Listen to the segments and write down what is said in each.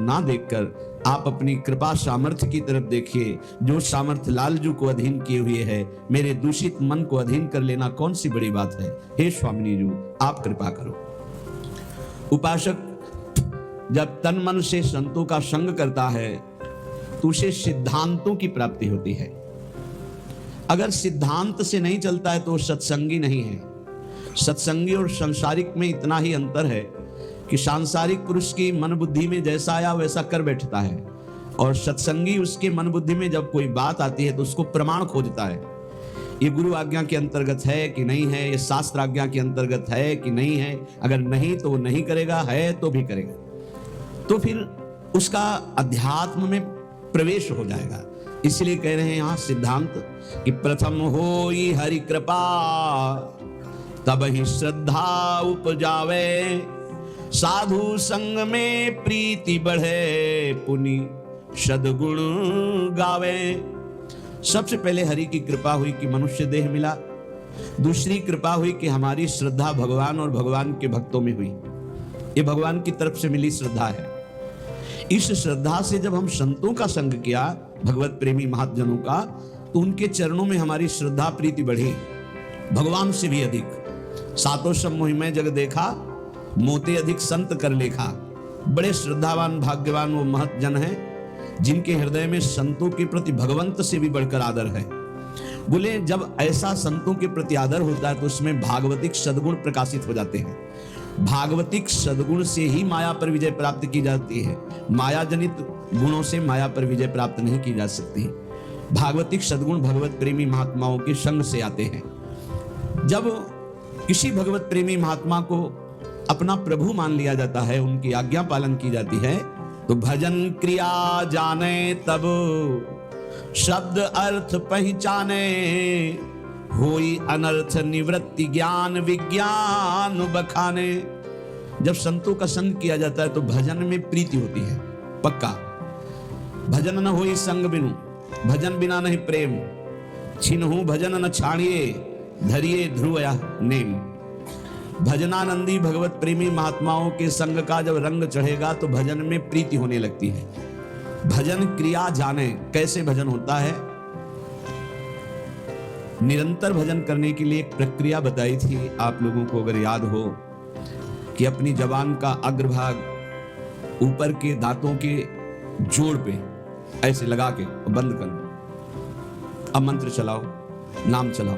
ना देखकर आप अपनी कृपा सामर्थ्य की तरफ देखिए। जो सामर्थ्य लालजू को अधीन किए हुए है, मेरे दूषित मन को अधीन कर लेना कौन सी बड़ी बात है। हे स्वामिनी जी, आप कृपा करो। उपासक जब तन मन से संतों का संग करता है तो उसे सिद्धांतों की प्राप्ति होती है। अगर सिद्धांत से नहीं चलता है तो सत्संगी नहीं है। सत्संगी और संसारिक में इतना ही अंतर है कि सांसारिक पुरुष की मन बुद्धि में जैसा आया वैसा कर बैठता है, और सत्संगी उसके मन बुद्धि में जब कोई बात आती है तो उसको प्रमाण खोजता है। ये गुरु आज्ञा के अंतर्गत है कि नहीं है, ये शास्त्र आज्ञा के अंतर्गत है कि नहीं है। अगर नहीं तो वो नहीं करेगा, है तो भी करेगा, तो फिर उसका अध्यात्म में प्रवेश हो जाएगा। इसलिए कह रहे हैं यहाँ सिद्धांत कि प्रथम होई हरि कृपा तब ही श्रद्धा उपजावे, साधु संग में प्रीति बढ़े, पुनि सद्गुण गावे। सबसे पहले हरि की कृपा हुई कि मनुष्य देह मिला। दूसरी कृपा हुई कि हमारी श्रद्धा भगवान और भगवान के भक्तों में हुई। ये भगवान की तरफ से मिली श्रद्धा है। इस श्रद्धा से जब हम संतों का संग किया, भगवत प्रेमी महाजनों का, तो उनके चरणों में हमारी श्रद्धा प्रीति बढ़ी, भगवान से भी अधिक। सातों सब मोहिमें जग देखा, मोते अधिक संत कर लेखा। बड़े श्रद्धावान भाग्यवान वो महत जन हैं जिनके हृदय में संतों के प्रति भगवंत से भी बढ़कर आदर है। बोले जब ऐसा संतों के प्रति आदर होता है तो उसमें भागवतिक सद्गुण प्रकाशित हो जाते हैं। भागवतिक सद्गुण से ही माया पर विजय प्राप्त की जाती है। माया जनित गुणों से माया पर विजय प्राप्त नहीं की जा सकती। भागवतिक सद्गुण भगवत प्रेमी महात्माओं के संग से आते हैं। जब किसी भगवत प्रेमी महात्मा को अपना प्रभु मान लिया जाता है, उनकी आज्ञा पालन की जाती है, तो भजन क्रिया जाने तब शब्द अर्थ पहचाने, होई अनर्थ निवृत्ति ज्ञान विज्ञान बखाने। जब संतों का संग किया जाता है तो भजन में प्रीति होती है पक्का। भजन न होई संग बिनु, भजन बिना नहीं प्रेम, छिनहु भजन न छाड़िए, धरिए ध्रुवया नेम। भजनानंदी भगवत प्रेमी महात्माओं के संग का जब रंग चढ़ेगा तो भजन में प्रीति होने लगती है। भजन क्रिया जाने, कैसे भजन होता है। निरंतर भजन करने के लिए एक प्रक्रिया बताई थी आप लोगों को, अगर याद हो, कि अपनी जबान का अग्रभाग ऊपर के दांतों के जोड़ पे ऐसे लगा के बंद कर लो। अब मंत्र चलाओ, नाम चलाओ,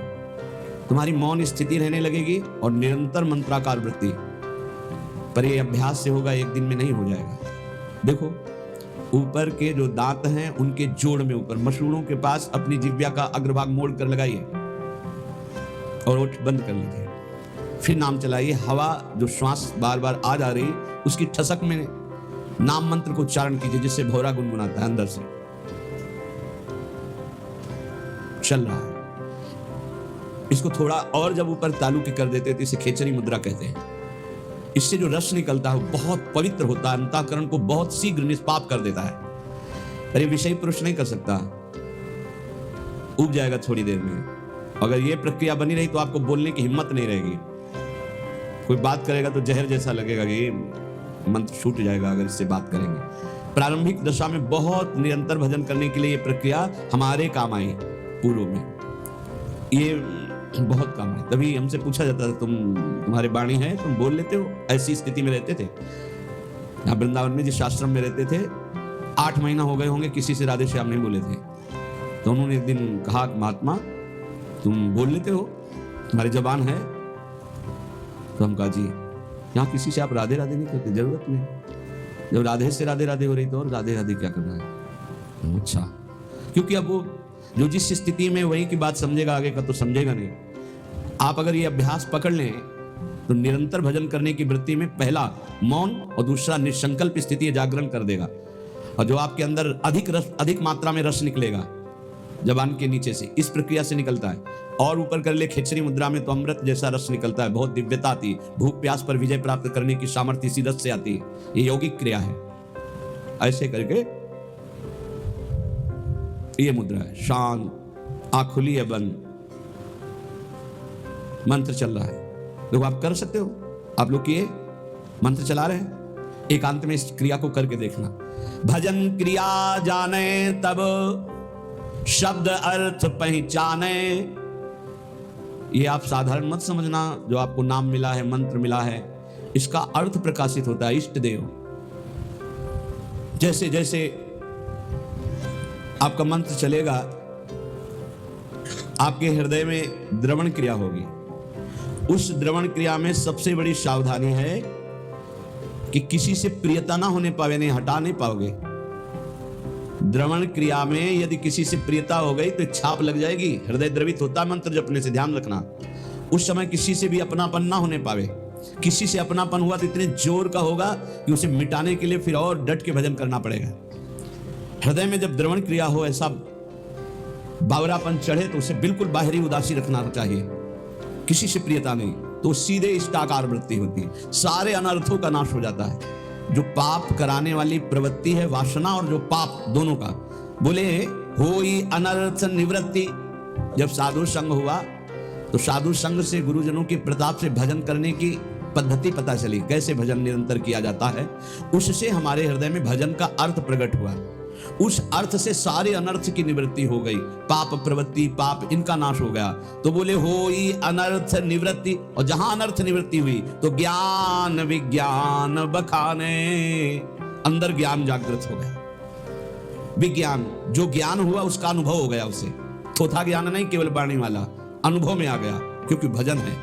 तुम्हारी मौन स्थिति रहने लगेगी और निरंतर मंत्राकार वृत्ति। पर यह अभ्यास से होगा, एक दिन में नहीं हो जाएगा। देखो ऊपर के जो दांत हैं उनके जोड़ में ऊपर मसूड़ों के पास अपनी जिह्वा का अग्रभाग मोड़ कर लगाइए और ओठ बंद कर लीजिए। फिर नाम चलाइए। हवा जो श्वास बार बार आ जा रही उसकी ठसक में नाम मंत्र को उच्चारण कीजिए, जिससे भौरा गुनगुनाता है अंदर से। चल रहा है। इसको थोड़ा और जब ऊपर तालु के कर देते तो इसे खेचरी मुद्रा कहते हैं। इससे जो रस निकलता है बहुत पवित्र होता है, अंतःकरण को बहुत शीघ्र निष्पाप कर देता है। पर ये विषय पुरुष नहीं कर सकता, उब जाएगा थोड़ी देर में। अगर ये प्रक्रिया बनी रही तो आपको बोलने की हिम्मत नहीं रहेगी। कोई बात करेगा तो जहर जैसा लगेगा कि मंत्र छूट जाएगा अगर इससे बात करेंगे। प्रारंभिक दशा में बहुत निरंतर भजन करने के लिए ये प्रक्रिया हमारे काम आई। पूर्व में ये बहुत काम है। तभी हमसे पूछा जाता था, तुम्हारे वाणी है, तुम बोल लेते हो? ऐसी स्थिति में रहते थे। यहाँ वृंदावन में जिस आश्रम में रहते थे 8 महीना हो गए होंगे, किसी से राधे श्याम नहीं बोले थे। तो उन्होंने एक दिन कहा, महात्मा तुम बोल लेते हो, तुम्हारी जबान है? तो हम कहा जी, यहाँ किसी से आप राधे राधे नहीं करते, जरूरत नहीं। जब राधे से राधे राधे हो रही तो और राधे राधे क्या करना है। अच्छा, क्योंकि अब वो जो जिस स्थिति में वही की बात समझेगा, आगे का तो समझेगा नहीं। आप अगर ये अभ्यास पकड़ लें तो निरंतर भजन करने की वृत्ति में पहला मौन और दूसरा निसंकल्प स्थिति जागरण कर देगा। और जो आपके अंदर अधिक मात्रा में रस निकलेगा जबान के नीचे से, इस प्रक्रिया से निकलता है। और ऊपर कर ले खेचरी मुद्रा में तो अमृत जैसा रस निकलता है, बहुत दिव्यता आती है। भूख प्यास पर विजय प्राप्त करने की सामर्थ्य इसी रस से आती है। ये यौगिक क्रिया है। ऐसे करके ये मुद्रा है, शांत, आँख खुली है बंद, मंत्र चल रहा है। देखो आप कर सकते हो, आप लोग किए, मंत्र चला रहे हैं। एकांत में इस क्रिया को करके देखना। भजन क्रिया जाने तब शब्द अर्थ पहचाने। ये आप साधारण मत समझना, जो आपको नाम मिला है, मंत्र मिला है, इसका अर्थ प्रकाशित होता है। इष्ट देव, जैसे जैसे आपका मंत्र चलेगा, आपके हृदय में द्रवण क्रिया होगी। उस द्रवण क्रिया में सबसे बड़ी सावधानी है कि किसी से प्रियता ना होने पावे, नहीं हटा नहीं पाओगे। द्रवण क्रिया में यदि किसी से प्रियता हो गई तो छाप लग जाएगी। हृदय द्रवित होता मंत्र जपने से, ध्यान रखना। उस समय किसी से भी अपनापन ना होने पावे। किसी से अपनापन हुआ तो इतने जोर का होगा कि उसे मिटाने के लिए फिर और डट के भजन करना पड़ेगा। हृदय में जब द्रवण क्रिया हो, ऐसा बावरापन चढ़े, तो उसे बिल्कुल बाहरी उदासी रखना चाहिए। किसी से प्रियता नहीं तो सीधे इष्टाकार वृत्ति होती है, सारे अनर्थों का नाश हो जाता है। जो पाप कराने वाली प्रवृत्ति है, वासना, और जो पाप, दोनों का बोले होई अनर्थ निवृत्ति। जब साधु संग हुआ तो साधु संग से, गुरुजनों के प्रताप से भजन करने की पद्धति पता चली, कैसे भजन निरंतर किया जाता है। उससे हमारे हृदय में भजन का अर्थ प्रकट हुआ। उस अर्थ से सारे अनर्थ की निवृत्ति हो गई। पाप प्रवृत्ति, पाप, इनका नाश हो गया। तो बोले होई अनर्थ निवृत्ति, और जहां अनर्थ निवृत्ति हुई तो ज्ञान विज्ञान बखाने, अंदर ज्ञान जागृत हो गया। विज्ञान, जो ज्ञान हुआ उसका अनुभव हो गया उसे। थोथा ज्ञान नहीं, केवल वाणी वाला, अनुभव में आ गया, क्योंकि भजन है।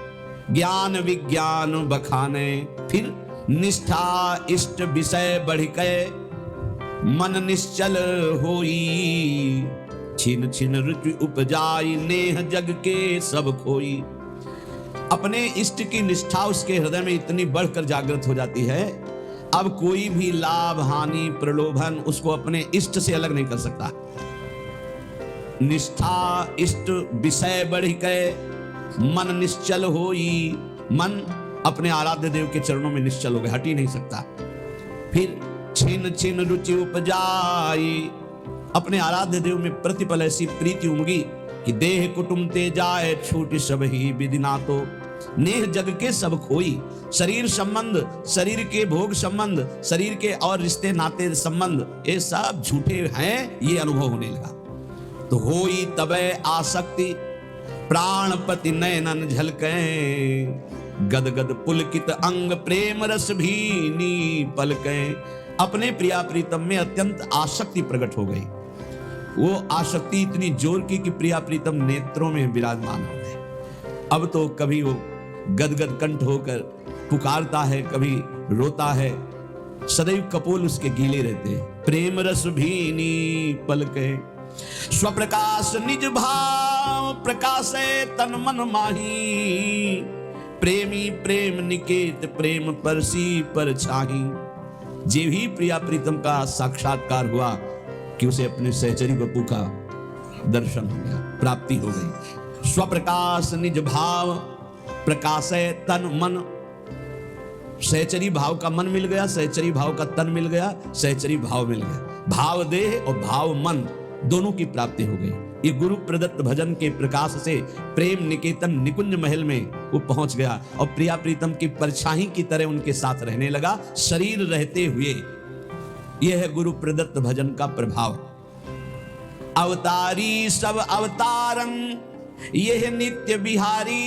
ज्ञान विज्ञान बखाने, फिर निष्ठा इष्ट विषय बढ़ के मन निश्चल होई। छिन छिन रुचि उपजाई नेह जग के सब खोई। अपने इष्ट की निष्ठा उसके हृदय में इतनी बढ़कर जागृत हो जाती है, अब कोई भी लाभ हानि प्रलोभन उसको अपने इष्ट से अलग नहीं कर सकता। निष्ठा इष्ट विषय बढ़ के मन निश्चल होई। मन अपने आराध्य देव के चरणों में निश्चल हो गया, हट ही नहीं सकता। फिर छिन छिन रुचि उपजाई, अपने आराध्य देव में प्रतिपल ऐसी प्रीति उमगी कि देह कुटुंब ते जाए छूट सब ही विदिना तो नेह जग के सब खोई। शरीर संबंध, शरीर के भोग संबंध, शरीर के और रिश्ते नाते संबंध, ये सब झूठे हैं, ये अनुभव होने लगा। तो होई तबे आसक्ति प्राणपति नयनन झलके। गदगद पुलकित अंग प्रेम रस भीनी पलके। अपने प्रिया प्रीतम में अत्यंत आसक्ति प्रकट हो गई। वो आसक्ति इतनी जोर की कि प्रिया प्रीतम नेत्रों में विराजमान हो गए। अब तो कभी वो गदगद कंठ होकर पुकारता है, कभी रोता है, सदैव कपोल उसके गीले रहते हैं। प्रेम रस भीनी पलके, स्वप्रकाश निज भाव प्रकाशे तन मन माही। प्रेमी प्रेम निकेत प्रेम परसी पर छाही। जे भी प्रिया प्रीतम का साक्षात्कार हुआ कि उसे अपने सहचरी बपू का दर्शन हो गया, प्राप्ति हो गई। स्वप्रकाश निज भाव प्रकाशे तन मन। सहचरी भाव का मन मिल गया, सहचरी भाव का तन मिल गया, सहचरी भाव मिल गया। भाव देह और भाव मन दोनों की प्राप्ति हो गई। ये गुरु प्रदत्त भजन के प्रकाश से प्रेम निकेतन निकुंज महल में वो पहुंच गया और प्रिया प्रीतम की परछाई की तरह उनके साथ रहने लगा, शरीर रहते हुए। यह है गुरु प्रदत्त भजन का प्रभाव। अवतारी सब अवतारन यह नित्य बिहारी।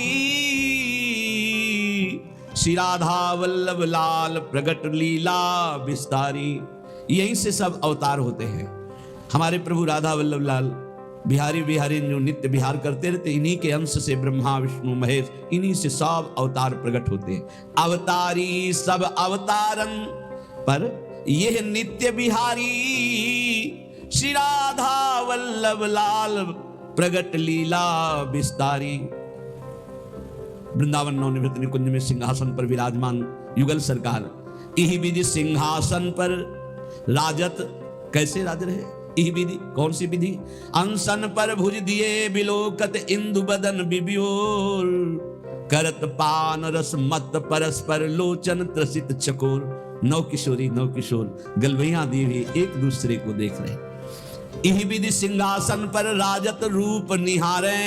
श्री राधा वल्लभ लाल प्रगट लीला विस्तारी। यहीं से सब अवतार होते हैं। हमारे प्रभु राधा वल्लभ लाल बिहारी बिहारी जो नित्य बिहार करते रहते, इन्हीं के अंश से ब्रह्मा विष्णु महेश, इन्हीं से सब अवतार प्रकट होते हैं। अवतारी सब अवतारन पर यह नित्य बिहारी। श्री राधा वल्लभ लाल प्रगट लीला विस्तारी। वृंदावन नवनिवृत्त निकुंज में सिंहासन पर विराजमान युगल सरकार, इही विधि सिंहासन पर राजत। कैसे राज रहे? इही विधि, कौन सी विधि? अनशन पर भुज दिए बिलोकत इंदु बदन बिबियोर। करत पान रस मत परस्पर लोचन त्रसित चकोर। नौ किशोरी नौ किशोर गलवैया देवी एक दूसरे को देख रहे। इही विधि सिंहासन पर राजत रूप निहारे।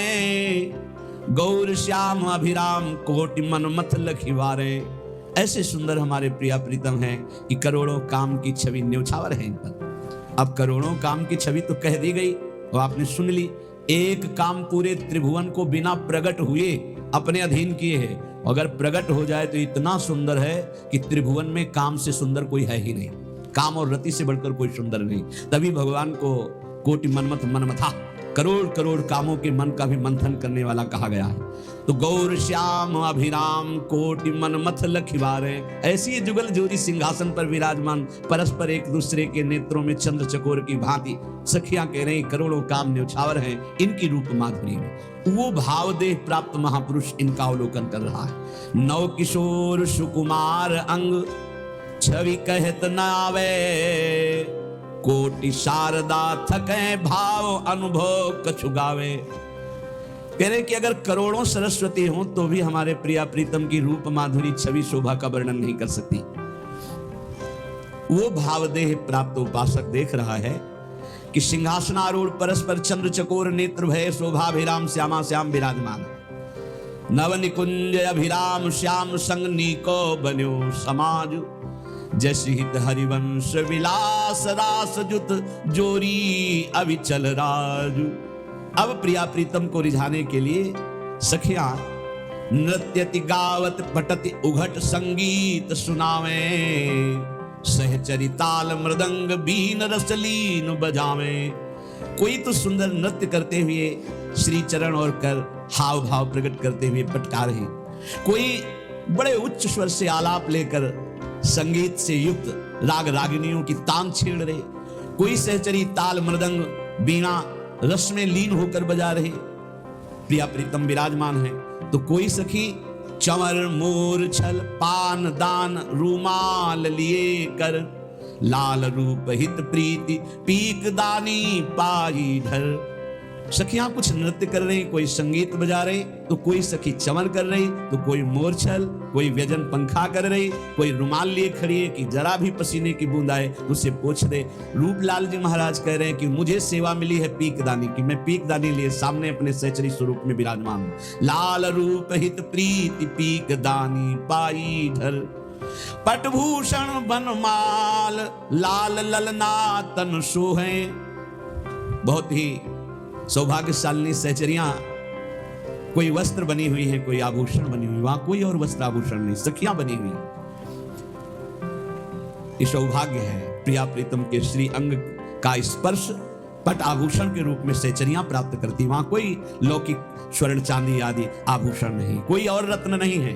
गौर श्याम अभिराम कोटि मन मथ लखिवारे। ऐसे सुंदर हमारे प्रिया प्रीतम हैं कि करोड़ों काम की छवि न्यौछावर है इन पर। अब करोड़ों काम की छवि तो कह दी गई और आपने सुन ली। एक काम पूरे त्रिभुवन को बिना प्रकट हुए अपने अधीन किए है। अगर प्रकट हो जाए तो इतना सुंदर है कि त्रिभुवन में काम से सुंदर कोई है ही नहीं। काम और रति से बढ़कर कोई सुंदर नहीं। तभी भगवान को कोटि मनमथ मनमथा, करोड़ करोड़ कामों के मन का भी मंथन करने वाला कहा गया है। तो गौर श्याम अभिराम कोटि मनमथ लखिवारे, ऐसी ये जुगल जोड़ी सिंहासन पर विराजमान, परस्पर एक दूसरे के नेत्रों में चंद्र चकोर की भांति सखियां कह रही करोड़ों काम न्यौछावर हैं इनकी रूप माधुरी में। वो भाव देह प्राप्त महापुरुष इनका अवलोकन कर रहा है। नव किशोर सुकुमार अंग छवि कहत न आवे, कोटि शारदा थके भाव अनुभव कछु गावे। कह रहे कि अगर करोड़ों सरस्वती हो तो भी हमारे प्रिया प्रीतम की रूप माधुरी छवि शोभा का वर्णन नहीं कर सकती। वो भावदेह प्राप्त उपासक देख रहा है कि सिंहासनारूढ़ परस्पर चंद्र चकोर नेत्र भय शोभाभिराम श्यामा श्याम विराजमान। नव निकुंज अभिराम श्याम संग नीको बन्यो समाज, जैसे हित हरिवंश विलास रास जुत जोरी अविचल राजू। अब प्रिया प्रीतम को रिझाने के लिए सखियां नृत्यति गावत पटति उघट संगीत सुनावे, सहचरी ताल मृदंग बीन रसलीन बजावे। कोई तो सुंदर नृत्य करते हुए श्री चरण और कर हाव भाव प्रकट करते हुए पटका रहे, कोई बड़े उच्च स्वर से आलाप लेकर संगीत से युक्त राग रागिनियों की तान छेड़ रहे, कोई सहचरी ताल मृदंग बीणा रस में लीन होकर बजा रहे, प्रिया प्रीतम विराजमान है। तो कोई सखी चंवर मोर छल पान दान रूमाल लिए कर, लाल रूप हित प्रीति पीक दानी पाई ढर। सखियां कुछ नृत्य कर रही, कोई संगीत बजा रही, तो कोई सखी चमन कर रही, तो कोई मोरछल, कोई व्यजन पंखा कर रही, कोई रुमाल लिए खड़ी है कि जरा भी पसीने की बूंद आए उसे पोंछ दे। रूपलाल जी महाराज कह रहे हैं कि मुझे सेवा मिली है पीकदानी की, मैं पीकदानी लिए सामने अपने सहचरी स्वरूप में विराजमान हूं। लाल रूप हित प्रीति पीकदानी पाई ढर, पटभूषण बनमाल लाल ललना तन सोहे। बहुत ही सौभाग्यशालिनी सहचरियां कोई वस्त्र बनी हुई है, कोई आभूषण बनी हुई, वहां कोई और वस्त्र आभूषण नहीं, सखियां बनी हुई। ये सौभाग्य है प्रिया प्रीतम के श्री अंग का स्पर्श पट आभूषण के रूप में सहचरियां प्राप्त करती। वहां कोई लौकिक स्वर्ण चांदी आदि आभूषण नहीं, कोई और रत्न नहीं है।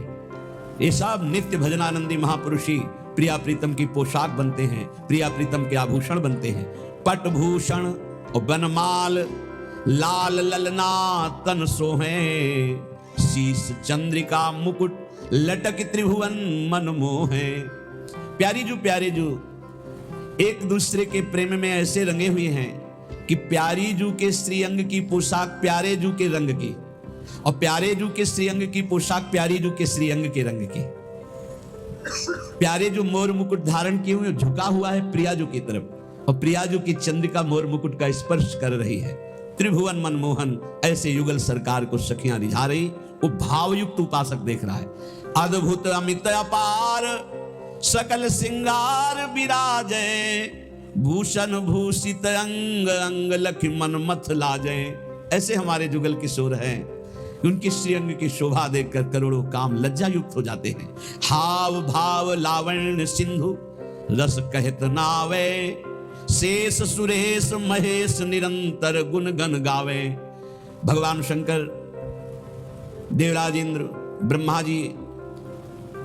ये सब नित्य भजनानंदी महापुरुषी प्रिया प्रीतम की पोशाक बनते हैं, प्रिया प्रीतम के आभूषण बनते हैं। पट भूषण और बनमाल लाल ललना तन सोहे, शीस चंद्रिका मुकुट लटक त्रिभुवन मन मोहे। प्यारी जू एक दूसरे के प्रेम में ऐसे रंगे हुए हैं कि प्यारी जू के श्रीअंग की पोशाक प्यारे जू के रंग की, और प्यारे जू के श्रीअंग की पोशाक प्यारी जू के श्रीअंग के रंग की। प्यारे जो मोर मुकुट धारण किए हुए झुका हुआ है प्रिया जू की तरफ, और प्रिया जू की चंद्रिका मोर मुकुट का स्पर्श कर रही है। त्रिभुवन मनमोहन ऐसे युगल सरकार को सखियां रिझा रही। वो भावयुक्त उपासक देख रहा है। अद्भुत अमित अपार सकल सिंगार विराजे, भूषण भूषित अंग अंग लखि मनमथ लाजे। ऐसे हमारे जुगल किशोर हैं, उनकी श्रीअंग की शोभा देखकर करोड़ों काम लज्जा युक्त हो जाते हैं। हाव भाव लावण्य सिंधु रस कहत नावे, शेष सुरेश महेश निरंतर गुण गण गावे। भगवान शंकर, देवराज इंद्र, ब्रह्मा जी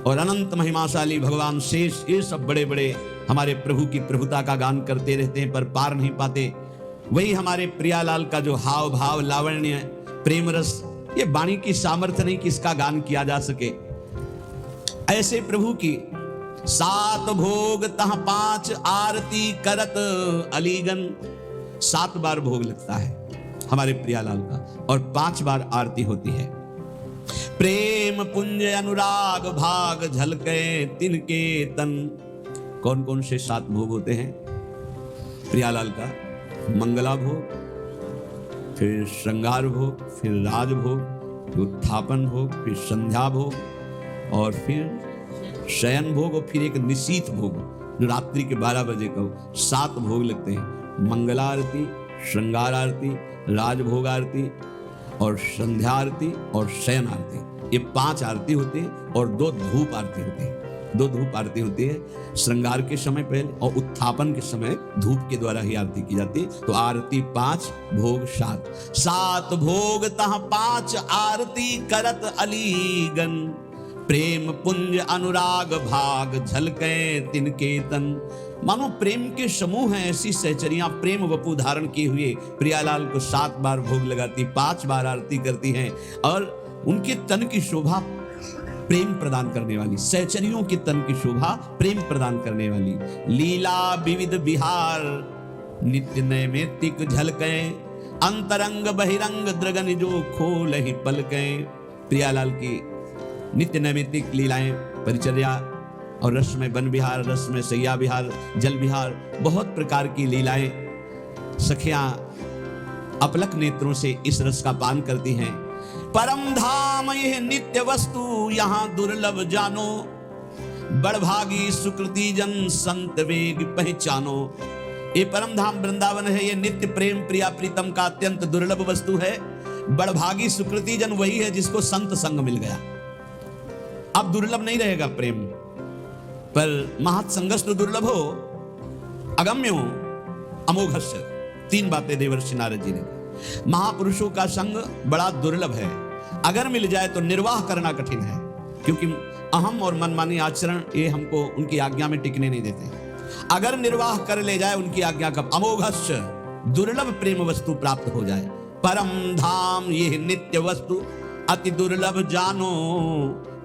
और अनंत महिमाशाली भगवान शेष, ये सब बड़े बड़े हमारे प्रभु की प्रभुता का गान करते रहते हैं पर पार नहीं पाते। वही हमारे प्रियालाल का जो हाव भाव लावण्य प्रेम रस, ये वाणी की सामर्थ्य नहीं कि इसका गान किया जा सके। ऐसे प्रभु की 7 भोग तह 5 आरती करत अलीगन। 7 बार भोग लगता है हमारे प्रियालाल का और 5 बार आरती होती है। प्रेम पुंज अनुराग भाग झलके तिनके तन। कौन कौन से 7 भोग होते हैं प्रियालाल का? मंगला भोग, फिर श्रृंगार भोग, फिर राज भोग, फिर उत्थापन भोग, फिर संध्या भोग और फिर शयन भोग और फिर एक निशीथ भोग जो रात्रि के 12 बजे का 7 भोग लगते हैं। मंगला आरती, श्रृंगार आरती, राजभोग आरती और संध्या आरती और शयन आरती, ये 5 आरती होती है और 2 धूप आरती होती है। 2 धूप आरती होती है श्रृंगार के समय पहले और उत्थापन के समय धूप के द्वारा ही आरती की जाती है। तो आरती 5 भोग 7, 7 भोग तह 5 आरती करत अलीगन, प्रेम पुंज अनुराग भाग झलके तिनके तन। मानो प्रेम के समूह हैं ऐसी सहचरियां प्रेम वपु धारण किए हुए प्रियालाल को 7 बार भोग लगाती, 5 बार आरती करती हैं और उनके तन की शोभा प्रेम प्रदान करने वाली, सहचरियों के तन की शोभा प्रेम प्रदान करने वाली। लीला विविध विहार नित्य नैमित्तिक झलके, अंतरंग बहिरंग द्रगन जो खोल ही पलके। प्रियालाल की नित्य नैमित्तिक लीलाएं, परिचर्या और रस में वन विहार, रस में सैया विहार, जल विहार, बहुत प्रकार की लीलाएं सखियां अपलक नेत्रों से इस रस का पान करती हैं। परम धाम यह नित्य वस्तु यहाँ दुर्लभ जानो, बड़भागी सुकृति जन संत वेग पहचानो। ये परम धाम वृंदावन है, ये नित्य प्रेम प्रिया प्रीतम का अत्यंत दुर्लभ वस्तु है। बड़भागी सुकृति जन वही है जिसको संत संग मिल गया। अब दुर्लभ नहीं रहेगा प्रेम, पर महत् संगस्तु दुर्लभो अगम्यो अमोघस्य। 3 बातें देवर्षि नारद जी ने। महापुरुषों का संग बड़ा दुर्लभ है, अगर मिल जाए तो निर्वाह करना कठिन है, क्योंकि अहम और मनमानी आचरण ये हमको उनकी आज्ञा में टिकने नहीं देते। अगर निर्वाह कर ले जाए उनकी आज्ञा का, अमोघस्य दुर्लभ प्रेम वस्तु प्राप्त हो जाए। परम धाम ये नित्य वस्तु अति दुर्लभ जानो,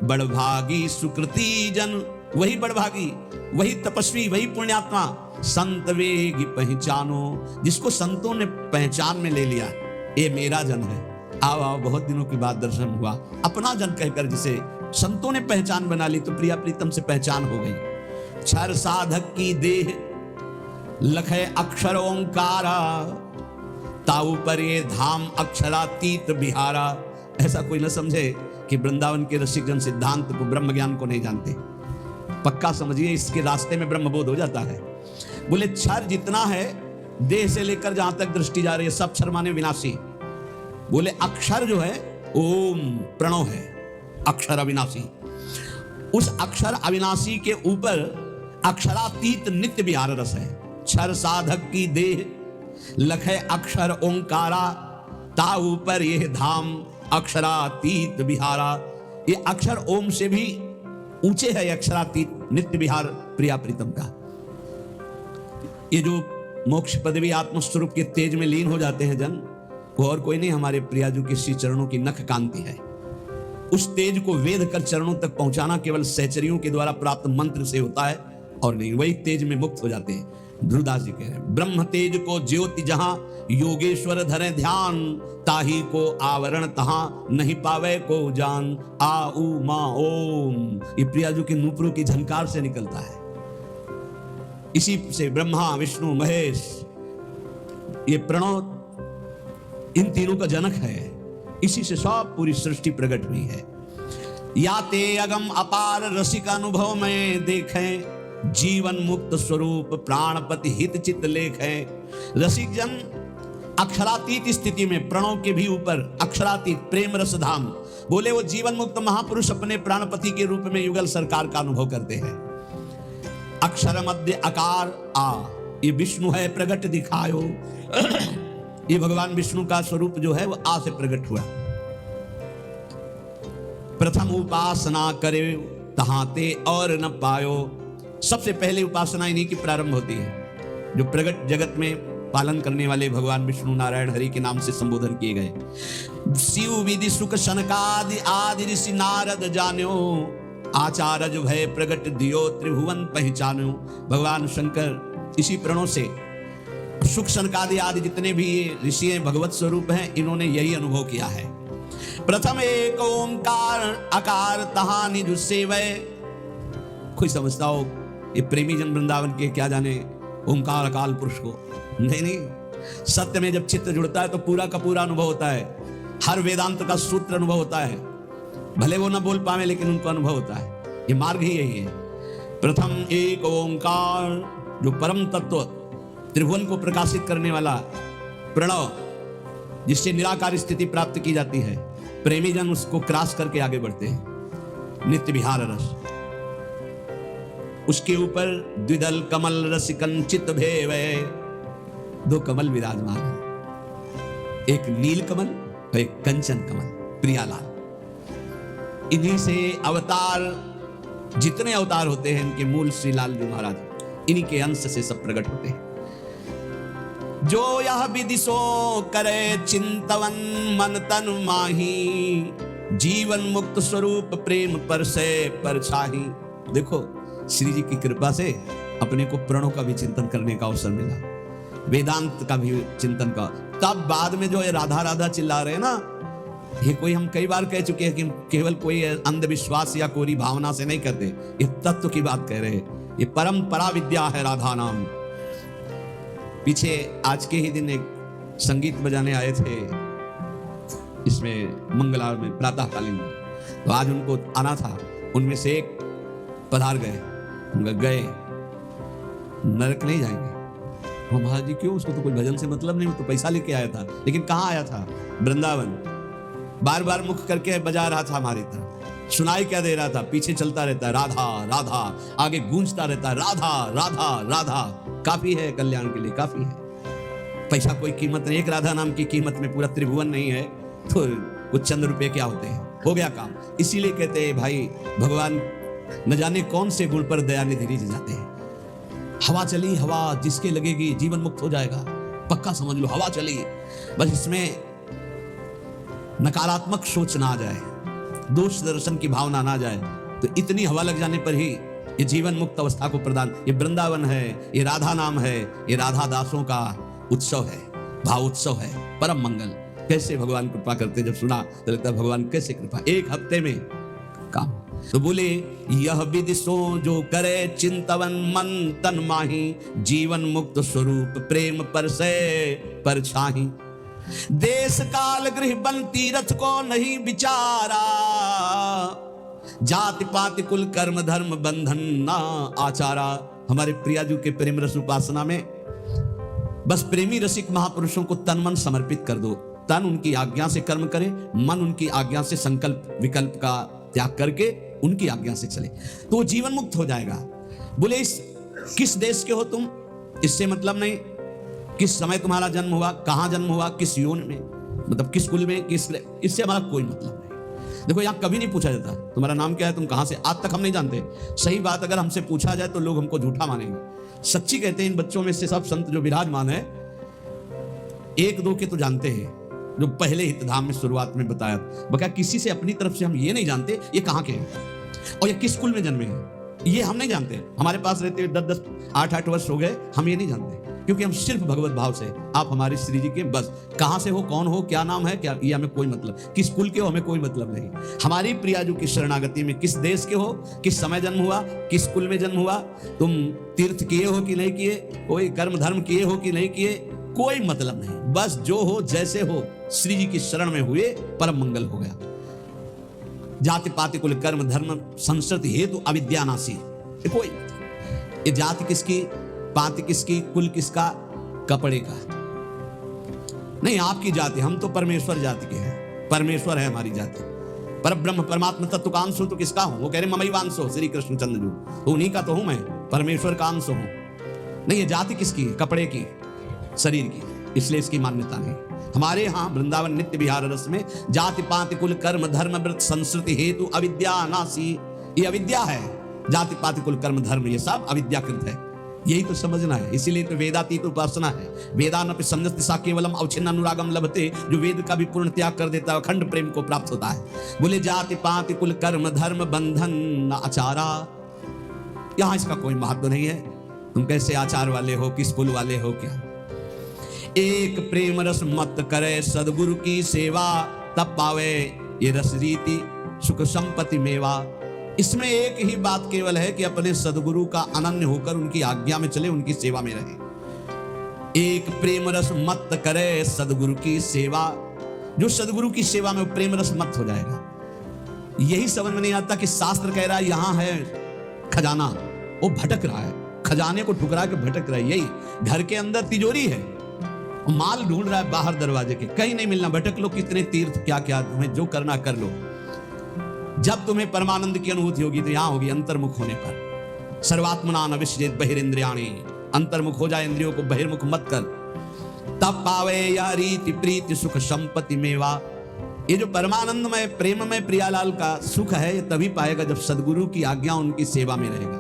बड़भागी सुकृति जन वही बड़भागी, वही तपस्वी, वही पुण्यात्मा संत वेग पहचानो, जिसको संतों ने पहचान में ले लिया, ये मेरा जन है। आओ आओ, बहुत दिनों के बाद दर्शन हुआ, अपना जन कहकर जिसे संतों ने पहचान बना ली, तो प्रिया प्रीतम से पहचान हो गई। क्षर साधक की देह लखे अक्षर ओंकारा, ताऊ पर ये धाम अक्षरातीत बिहारा। ऐसा कोई न समझे कि वृंदावन के रसिकजन सिद्धांत को, ब्रह्म ज्ञान को नहीं जानते। पक्का समझिए, इसके रास्ते में ब्रह्मबोध हो जाता है। बोले क्षर जितना है, देह से लेकर जहां तक दृष्टि जा रही है, सब क्षर माने विनाशी। बोले अक्षर जो है ओम प्रणव है, अक्षर अविनाशी। उस अक्षर अविनाशी के ऊपर अक्षरातीत नित्य विहार रस है। क्षर साधक की देह लखे अक्षर ओंकारा, ता ऊपर यह धाम अक्षरातीत विहारा। ये अक्षर ओम से भी ऊंचे है अक्षरातीत नित्य विहार प्रिया प्रीतम का। ये जो मोक्ष पदवी आत्मस्वरूप के तेज में लीन हो जाते हैं जन, वो और कोई नहीं, हमारे प्रियाजू के श्री चरणों की नख कांति है। उस तेज को वेद कर चरणों तक पहुंचाना केवल सहचरियों के द्वारा प्राप्त मंत्र से होता है और नहीं, वही तेज में मुक्त हो जाते हैं। ध्रुवदास जी कह रहे हैं, ब्रह्म तेज को ज्योति जहां योगेश्वर धरे ध्यान, ताही को आवरण तहां नहीं पावे को जान। आ उ मा ओम, ये प्रियाजू के नूपुरों की झनकार से निकलता है। इसी से ब्रह्मा विष्णु महेश, ये प्रणव इन तीनों का जनक है। इसी से सब पूरी सृष्टि प्रकट हुई है। या ते अगम अपार रसिक अनुभव में देखें, जीवन मुक्त स्वरूप प्राणपति हित चित लेख है। रसिक जन अक्षरातीत स्थिति में, प्रणव के भी ऊपर अक्षरातीत प्रेम रस धाम, बोले वो जीवन मुक्त महापुरुष अपने प्राणपति के रूप में युगल सरकार का अनुभव करते हैं। अक्षर मध्य आकार आ, ये विष्णु है प्रगट दिखायो। ये भगवान विष्णु का स्वरूप जो है वो आ से प्रकट हुआ। प्रथम उपासना करे तहाते और न पायो। सबसे पहले उपासना इन्हीं की प्रारंभ होती है, जो प्रगट जगत में पालन करने वाले भगवान विष्णु नारायण हरि के नाम से संबोधन किए गए। शिव विधि सुख सनकादि आदि ऋषि नारद जान्यो, आचार्य भय प्रगट दियो त्रिभुवन पहचान्यो। भगवान शंकर इसी प्रणों से सुख सनकादि आदि जितने भी ये ऋषि हैं, भगवत स्वरूप हैं, इन्होंने यही अनुभव किया है। प्रथम एक ओंकार आकार तहानि जो सेवय। कोई समझता हो ये प्रेमी जन वृंदावन के क्या जाने ओंकार अकाल पुरुष को? नहीं, सत्य में जब चित्त जुड़ता है तो पूरा का पूरा अनुभव होता है। हर वेदांत का सूत्र अनुभव होता है, भले वो ना बोल पावे लेकिन उनको अनुभव होता है। ये मार्ग ही यही है। प्रथम एक ओंकार, जो परम तत्व त्रिभुवन को प्रकाशित करने वाला प्रणव, जिससे निराकार स्थिति प्राप्त की जाती है। प्रेमी जन उसको क्रॉस करके आगे बढ़ते हैं। नित्य विहार रस, उसके ऊपर द्विदल कमल रसिकन चित भेवे, दो कमल विराजमान है, एक नील कमल और एक कंचन कमल, प्रियालाल। इन्हीं से अवतार, जितने अवतार होते हैं इनके मूल श्री लालजू महाराज, इन्हीं के अंश से सब प्रकट होते हैं। जो यह विदिशो करे चिंतवन मन तन माही, जीवन मुक्त स्वरूप प्रेम पर से परछाही। देखो श्री जी की कृपा से अपने को प्रणों का भी चिंतन करने का अवसर मिला, वेदांत का भी चिंतन का। तब बाद में जो ये राधा राधा चिल्ला रहे हैं ना, ये कोई, हम कई बार कह चुके हैं कि केवल कोई अंधविश्वास या कोरी भावना से नहीं कहते, ये तत्व की बात कह रहे हैं। ये परंपरा विद्या है राधा नाम। पीछे आज के ही दिन एक संगीत बजाने आए थे इसमें मंगला में प्रातःकालीन, तो आज उनको आना था। उनमें से एक पधार गए, नरक नहीं जाएंगे। महाराज जी क्यों? उसको तो कोई भजन से मतलब नहीं, वो तो पैसा लेके आया था। लेकिन कहाँ आया था? वृंदावन। बार बार मुख करके बजा रहा था हमारी तरफ, सुनाई क्या दे रहा था? पीछे चलता रहता है राधा राधा, आगे गूंजता रहता है राधा राधा राधा। काफी है कल्याण के लिए, काफी है। पैसा कोई कीमत नहीं, एक राधा नाम की कीमत में पूरा त्रिभुवन नहीं है, तो कुछ चंद रुपए क्या होते हैं, हो गया काम। इसीलिए कहते हैं भाई, भगवान न जाने कौन से गुण पर दयानिधि रिझ जाते हैं। हवा चली, हवा जिसके लगेगी जीवन मुक्त हो जाएगा, पक्का समझ लो। हवा चली, बस इसमें नकारात्मक सोच ना आ जाए, दोष दर्शन की भावना ना जाए, तो इतनी हवा लग जाने पर ही ये जीवन मुक्त अवस्था को प्रदान। ये वृंदावन है, ये राधा नाम है, ये राधा दासों का उत्सव है, भाव उत्सव है, परम मंगल। कैसे भगवान कृपा करते, जब सुना तो लगता है भगवान कैसे कृपा, एक हफ्ते में काम। तो बोले यह विदिशो जो करे चिंतवन मन तन माही, जीवन मुक्त स्वरूप प्रेम पर से परछाही। देश काल गृह बन तीर्थ को नहीं विचारा, जाति पाति कुल कर्म धर्म बंधन ना आचारा। हमारे प्रियाजू के प्रेम रस उपासना में बस प्रेमी रसिक महापुरुषों को तन मन समर्पित कर दो। तन उनकी आज्ञा से कर्म करे, मन उनकी आज्ञा से संकल्प विकल्प का त्याग करके उनकी आज्ञा से चले, तो वो जीवन मुक्त हो जाएगा। बोले इस किस देश के हो तुम, इससे मतलब नहीं। किस समय तुम्हारा जन्म हुआ, कहां जन्म हुआ, किस योन में, मतलब किस कुल में, किस, इससे हमारा कोई मतलब नहीं। देखो यहाँ कभी नहीं पूछा जाता तुम्हारा नाम क्या है, तुम कहां से, आज तक हम नहीं जानते। सही बात अगर हमसे पूछा जाए तो लोग हमको झूठा मानेंगे। सच्ची कहते हैं इन बच्चों में से सब संत जो विराजमान है, एक दो के तो जानते हैं, जो पहले हितधाम में शुरुआत में बताया। बका किसी से अपनी तरफ से हम ये नहीं जानते ये कहाँ के हैं और ये किस कुल में जन्मे हैं, ये हम नहीं जानते। हमारे पास रहते 10-10 8-8 वर्ष हो गए, हम ये नहीं जानते, क्योंकि हम सिर्फ भगवत भाव से, आप हमारे श्री जी के, बस कहां से हो, कौन हो, क्या नाम है, क्या, ये हमें कोई मतलब, किस कुल के हो हमें कोई मतलब नहीं। हमारी प्रियाजू की शरणागति में किस देश के हो, किस समय जन्म हुआ, किस कुल में जन्म हुआ, तुम तीर्थ किए हो कि नहीं किए, कोई कर्म धर्म किए हो कि नहीं किए, कोई मतलब नहीं। बस जो हो जैसे हो, श्री जी की शरण में हुए, परम मंगल हो गया। जाति पाति कुल कर्म धर्म संस्कृति हेतु अविद्यानाशी। कोई ये जाति किसकी, पाति किसकी, कुल किसका, कपड़े का नहीं। आपकी जाति, हम तो परमेश्वर जाति के हैं, परमेश्वर है हमारी जाति। पर ब्रह्म परमात्मा तत्व का अंश हो तो किसका हूं? वो कह रहे ममई वांश हो, श्री कृष्ण चंद्र जी, तो उन्हीं का तो हूं मैं, परमेश्वर का अंश हूं। नहीं, ये जाति किसकी है? कपड़े की, शरीर की, इसलिए इसकी मान्यता नहीं। हमारे यहाँ वृंदावन नित्य विहार रस में जाति पाति कुल कर्म धर्म व्रत संस्कृति हेतु अविद्या नासी, ये अविद्या है। जाति पाति कुल कर्म धर्म ये सब अविद्याकृत है, यही तो समझना है। इसीलिए तो वेदातीत उपासना है। वेदानपि संन्यस्ति सा केवलम अवच्छिन्न अनुरागम लभते, जो वेद का भी पूर्ण त्याग कर देता है अखंड प्रेम को प्राप्त होता है। बोले जाति पाति कुल कर्म धर्म बंधन न आचारा, यहां इसका कोई महत्व नहीं है, तुम कैसे आचार वाले हो, किस कुल वाले हो, क्या। एक प्रेम रस मत करे सदगुरु की सेवा, तब पावे ये रस रीति सुख संपत्ति मेवा। इसमें एक ही बात केवल है कि अपने सदगुरु का अनन्य होकर उनकी आज्ञा में चले, उनकी सेवा में रहे। एक प्रेम रस मत करे सदगुरु की सेवा, जो सदगुरु की सेवा में प्रेम रस मत हो जाएगा, यही समझ में नहीं आता कि शास्त्र कह रहा है यहां है खजाना, वो भटक रहा है, खजाने को ठुकरा के भटक रहा है। यही घर के अंदर तिजोरी है, माल ढूंढ रहा है बाहर दरवाजे के, कहीं नहीं मिलना। भटक लो, कितने तीर्थ क्या क्या, तुम्हें जो करना कर लो। जब तुम्हें परमानंद की अनुभूति होगी तो यहां होगी अंतर्मुख होने पर। सर्वात्मना न विश्जित बहिरिंद्रियाणि, अंतर्मुख हो जाए, इंद्रियों को बहिर्मुख मत कर, तब पावे या रीति प्रीति सुख संपत्ति मेवा। ये जो परमानंदमय प्रेममय प्रियालाल का सुख है, ये तभी पाएगा जब सदगुरु की आज्ञा उनकी सेवा में रहेगा।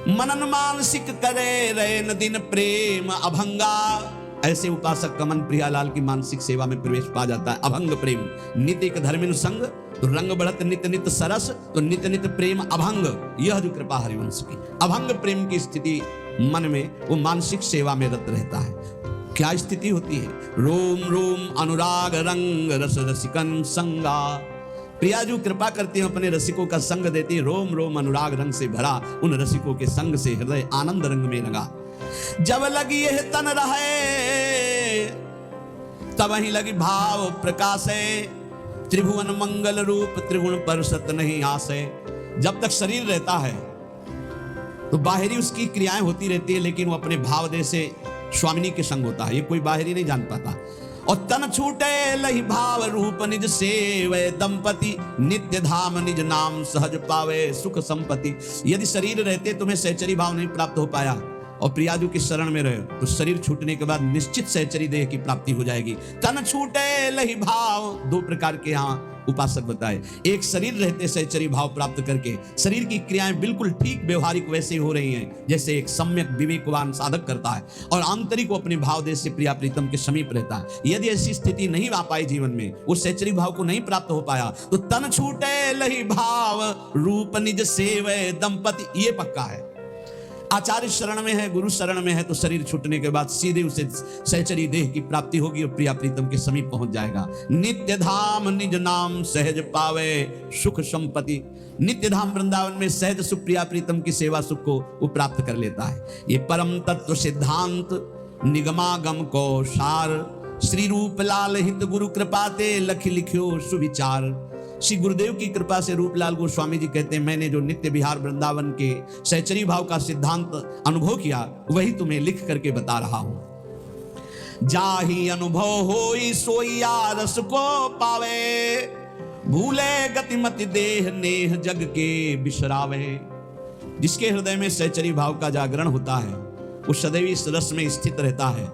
मनन मानसिक करे रहे न दिन प्रेम अभंगा। ऐसे उपासक का मन प्रियालाल की मानसिक सेवा में प्रवेश पा जाता है। अभंग प्रेम नित्य धर्मिन संग, तो रंग बढ़त नित्य नित्य सरस, तो नित्य नित्य प्रेम अभंग। यह जो कृपा हरिवंश की अभंग प्रेम की स्थिति मन में, वो मानसिक सेवा में रत रहता है। क्या स्थिति होती है? रोम रोम अनुराग रंग रस रसिकन संगा। प्रियाजू कृपा करते हैं, अपने रसिकों का संग देते हैं। रोम रोम अनुराग रंग से भरा, उन रसिकों के संग से हृदय आनंद रंग में लगा। जब लगी यह तन रहे, तब ही लगी भाव प्रकाशे। त्रिभुवन मंगल रूप त्रिगुण पर सत नहीं आसे। जब तक शरीर रहता है तो बाहरी उसकी क्रियाएं होती रहती है, लेकिन वो अपने भाव दे से स्वामिनी के संग होता है, ये कोई बाहरी नहीं जान पाता। और तन छूटे लही भाव रूप निज सेवे दंपति, नित्य धाम निज नाम सहज पावे सुख संपत्ति। यदि शरीर रहते तुम्हें सहचरी भाव नहीं प्राप्त हो पाया और प्रियाजू की शरण में रहे, तो शरीर छूटने के बाद निश्चित सहचरी देह की प्राप्ति हो जाएगी। तन छूटे लही भाव, दो प्रकार के यहाँ उपासक बताए। एक, शरीर रहते सहचरी भाव प्राप्त करके शरीर की क्रियाएं बिल्कुल ठीक व्यवहारिक वैसे हो रही हैं जैसे एक सम्यक विवेकवान साधक करता है, और आंतरिक को अपने भाव देश से प्रिया प्रीतम के समीप रहता है। यदि ऐसी स्थिति नहीं आ पाई जीवन में, उस सहचरी भाव को नहीं प्राप्त हो पाया, तो तन छूटे लही भाव रूप निज सेवे दंपति, ये पक्का है। आचार्य शरण में है, गुरु शरण में है, तो शरीर छूटने के बाद सीधे उसे सहचरी देह की प्राप्ति होगी और प्रिया प्रीतम के समीप पहुंच जाएगा। नित्य धाम निज नाम सहज पावे सुख संपत्ति। नित्य धाम वृंदावन में सहज सुख प्रिया प्रीतम की सेवा सुख को वो प्राप्त कर लेता है। ये परम तत्व सिद्धांत निगमागम को सार, श्री रूप लाल हित गुरु कृपाते लख लिख्यो सुविचार। श्री गुरुदेव की कृपा से रूपलाल गोस्वामी जी कहते हैं, मैंने जो नित्य विहार वृंदावन के सहचरी भाव का सिद्धांत अनुभव किया, वही तुम्हें लिख करके बता रहा हूं। जाही अनुभव होई सोइया रस को पावे, भूले गतिमति देह नेह जग के बिसरावे। जिसके हृदय में सहचरी भाव का जागरण होता है, वो सदैव इस रस में स्थित रहता है।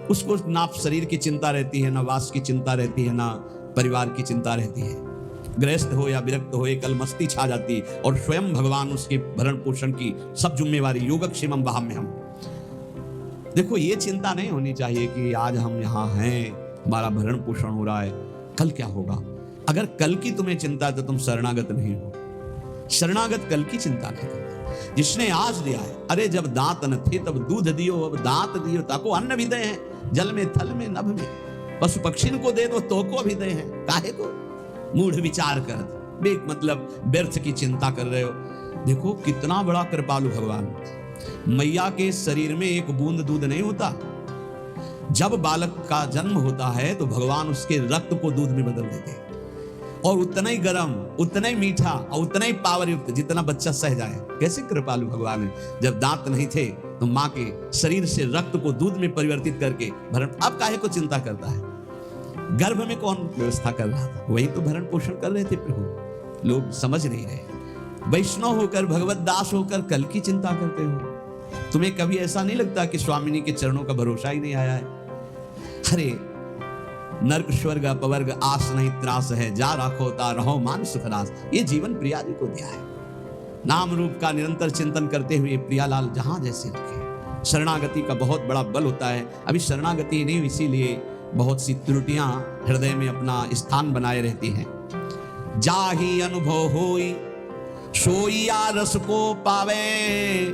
उसको ना शरीर की चिंता रहती है, ना वास की चिंता रहती है, ना परिवार की चिंता रहती है। गृहस्थ हो या विरक्त हो, एकल मस्ती छा जाती, और स्वयं भगवान उसके भरण पोषण की सब जिम्मेवारी। योगक्षेमम वहाम्यहम्। देखो, ये चिंता नहीं होनी चाहिए कि आज हम यहाँ हैं, हमारा भरण पोषण हो रहा है, कल क्या होगा। अगर कल की तुम्हें चिंता है तो तुम शरणागत नहीं हो। शरणागत कल की चिंता नहीं करता, जिसने आज दिया है। अरे जब दांत न थे तब दूध दियो, अब दांत दियो ताको अन्न भी दे हैं, जल में थल में नभ में। पशु पक्षी को दे दो तो को भी दे हैं, काहे को मूढ़ विचार कर बेक, मतलब व्यर्थ की चिंता कर रहे हो। देखो कितना बड़ा कृपालु भगवान। मैया के शरीर में एक बूंद दूध नहीं होता। जब बालक का जन्म होता है तो भगवान उसके रक्त को दूध में बदल देते हैं, और उतना ही गर्म, उतना ही मीठा और उतना ही पावर युक्त जितना बच्चा सह जाए। कैसे कृपालु भगवान है। जब दांत नहीं थे तो माँ के शरीर से रक्त को दूध में परिवर्तित करके भरण, अब काहे को चिंता करता है। गर्भ में कौन व्यवस्था कर रहा था, वही तो भरण पोषण कर रहे थे प्रभु। लोग समझ नहीं रहे। वैष्णव होकर, भगवत दास होकर कल की चिंता करते हो। तुम्हें कभी ऐसा नहीं लगता कि स्वामिनी के चरणों का भरोसा ही नहीं आया है? अरे नर्क स्वर्ग अपवर्ग आस नहीं त्रास है, जा राखो ता रहो मान सुखरास। ये जीवन प्रिया जी को दिया है। नाम रूप का निरंतर चिंतन करते हुए प्रियालाल जहां जैसे रखे। शरणागति का बहुत बड़ा बल होता है। अभी शरणागति नहीं, इसीलिए बहुत सी त्रुटियां हृदय में अपना स्थान बनाए रहती हैं। जाही अनुभव होई सोइया रस को पावे,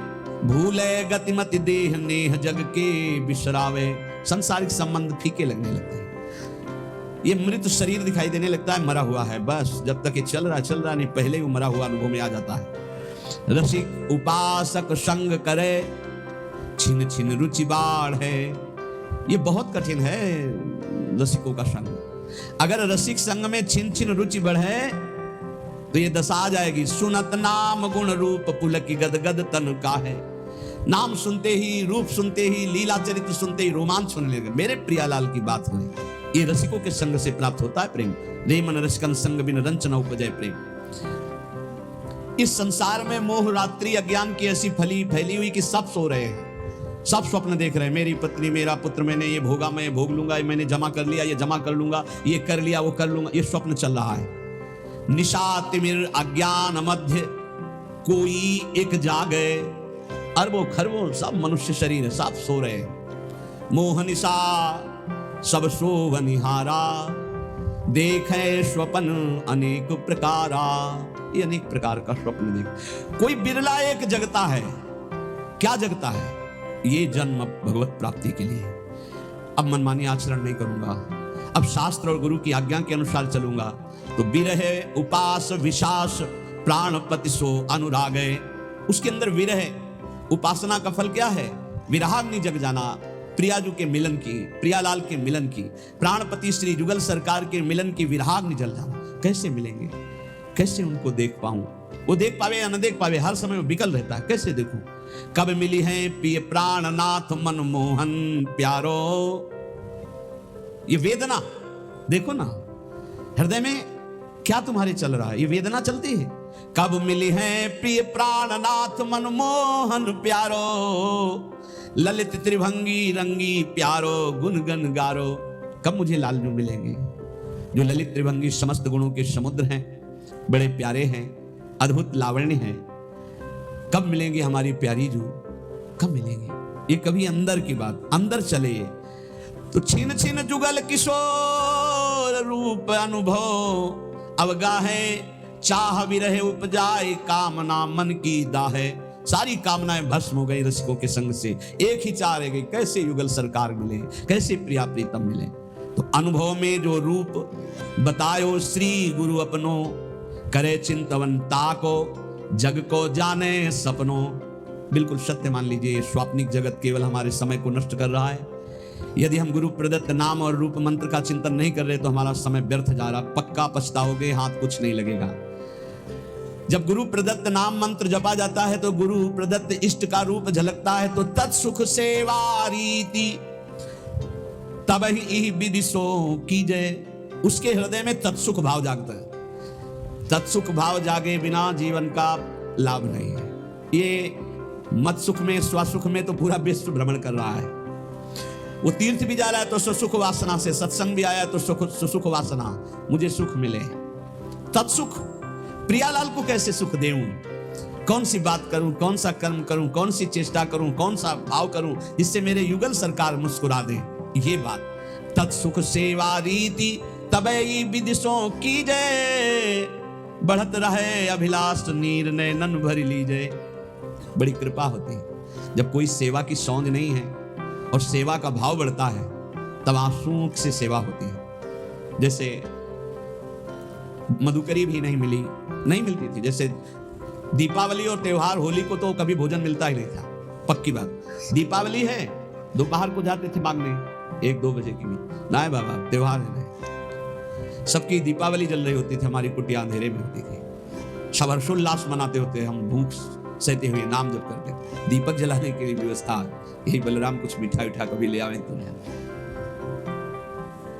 भूले गतिमति देह नेह जग के बिसरावे। सांसारिक संबंध फीके लगने लगते हैं। ये मृत शरीर दिखाई देने लगता है, मरा हुआ है। बस जब तक ये चल रहा नहीं, पहले ही मरा हुआ अनुभव में आ जाता है। रसिक उपासक संग करे, छिन छिन रुचि बाढ़ है। ये बहुत कठिन है रसिकों का संग। अगर रसिक संग में छिन छिन रुचि बढ़े तो ये दशा आ जाएगी। सुनत नाम गुण रूप पुलक गदगद तन का है। नाम सुनते ही, रूप सुनते ही, लीला चरित्र सुनते ही रोमांच होने लगे। मेरे प्रियालाल की बात हो रही। ये रसिकों के संग से प्राप्त होता है प्रेम। रे मन रसिकन संग बिन रंचना उपजय प्रेम। इस संसार में मोह रात्रि अज्ञान की ऐसी फैली हुई कि सब सो रहे हैं, सब स्वप्न देख रहे हैं। मेरी पत्नी, मेरा पुत्र, मैंने ये भोगा, मैं ये भोग लूंगा, ये मैंने जमा कर लिया, ये जमा कर लूंगा, ये कर लिया, वो कर लूंगा, ये स्वप्न चल रहा है। निशा तिमिर अज्ञान मध्य कोई एक जागे। अरबों खरबों सब मनुष्य शरीर है, सब सो रहे हैं। मोह निशा सब सोव निहारा, देखे स्वप्न अनेक प्रकारा। ये अनेक प्रकार का स्वप्न देख। कोई बिरला एक जगता है। क्या जगता है? ये जन्म भगवत प्राप्ति के लिए। अब मनमानी आचरण नहीं करूंगा, अब शास्त्र और गुरु की आज्ञा के अनुसार चलूंगा। तो विरह उपास विशास प्राणपति सो अनुराग। उसके अंदर विरह, उपासना का फल क्या है? विरहाग्नि जग जाना, प्रियाजू के मिलन की, प्रियालाल के मिलन की, प्राणपति श्री जुगल सरकार के मिलन की विरहाग्नि जल जाना। कैसे मिलेंगे? कैसे उनको देख पाऊं? वो देख पावे या न देख पावे, हर समय वो बिकल रहता है। कैसे देखूं? कब मिली है प्रिय प्राणनाथ मनमोहन प्यारो। ये वेदना देखो ना, हृदय में क्या तुम्हारे चल रहा है? ये वेदना चलती है। कब मिली है प्रिय प्राणनाथ मनमोहन प्यारो, ललित त्रिभंगी रंगी प्यारो गुणगन गारो। कब मुझे लालजू मिलेंगे जो ललित त्रिभंगी समस्त गुणों के समुद्र हैं, बड़े प्यारे हैं, अद्भुत लावण्य हैं। कब मिलेंगे हमारी प्यारी जू? कब मिलेंगे? ये कभी अंदर की बात, अंदर चले। तो छिन छिन जुगल किशोर रूप अनुभव, अवगाहे चाह विरह उपजाए कामना मन की दाहे। सारी कामनाएं भस्म हो गई रसिकों के संग से। एक ही चाह रह गई, कैसे युगल सरकार मिले, कैसे प्रिया प्रीतम मिले। तो अनुभव में जो रूप बतायो श्री गुरु अपनो, करे चिंतवन ताको जग को जाने सपनों। बिल्कुल सत्य मान लीजिए, स्वाप्निक जगत केवल हमारे समय को नष्ट कर रहा है। यदि हम गुरु प्रदत्त नाम और रूप मंत्र का चिंतन नहीं कर रहे तो हमारा समय व्यर्थ जा रहा। पक्का पछताओगे, हाथ कुछ नहीं लगेगा। जब गुरु प्रदत्त नाम मंत्र जपा जाता है तो गुरु प्रदत्त इष्ट का रूप झलकता है। तो तत्सुख सेवा रीति तब ही विदिशो कीजे। उसके हृदय में तत्सुख भाव जागता है। तत्सुख भाव जागे बिना जीवन का लाभ नहीं है। ये मत सुख में, स्वसुख में तो पूरा विश्व भ्रमण कर रहा है। वो तीर्थ भी जा रहा है तो सुसुख वासना से, सत्संग भी आया तो सुसुख वासना, मुझे सुख मिले। तत्सुख प्रियालाल को कैसे सुख देऊं? कौन सी बात करूं, कौन सा कर्म करूं, कौन सी चेष्टा करूं, कौन सा भाव करूं जिससे मेरे युगल सरकार मुस्कुरा दे? ये बात तत्सुख सेवा रीति तबई विदिशों की जय, बढ़त रहे अभिलाष नीर ने नन भरी लीजे। बड़ी कृपा होती है जब कोई सेवा की सौंध नहीं है और सेवा का भाव बढ़ता है, तब आंसुओं से सेवा होती है। जैसे मधुकरी भी नहीं मिलती थी। जैसे दीपावली और त्योहार, होली को तो कभी भोजन मिलता ही नहीं था, पक्की बात। दीपावली है, दोपहर को जाते थे मांगने 1-2 बजे की भी, ना बाबा त्योहार है नहीं। सबकी दीपावली जल रही होती थी, हमारी कुटिया अंधेरे में होती थी। सब हर्षोल्लास मनाते होते, हम भूख सहते हुए नाम जप करते। दीपक जलाने की व्यवस्था, यही बलराम कुछ मिठाई उठा कभी ले आवे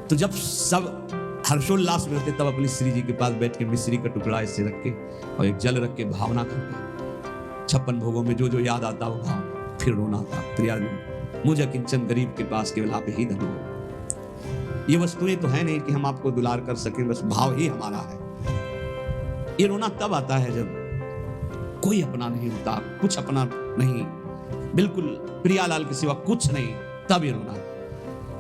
तो जब सब हर्षोल्लास में होते तब अपनी श्री जी के पास बैठ के मिश्री का टुकड़ा ऐसे रख के और एक जल रख के भावना करके 56 भोगों में जो जो याद आता वो भाव, फिर रोना था। प्रिया मुझे किंचन गरीब के पास केवल आप ही धन हो। ये वस्तुएं तो है नहीं कि हम आपको दुलार कर सकें, बस भाव ही हमारा है। ये रोना तब आता है जब कोई अपना नहीं होता, कुछ अपना नहीं, बिल्कुल प्रियालाल के सिवा कुछ नहीं, तब ये रोना।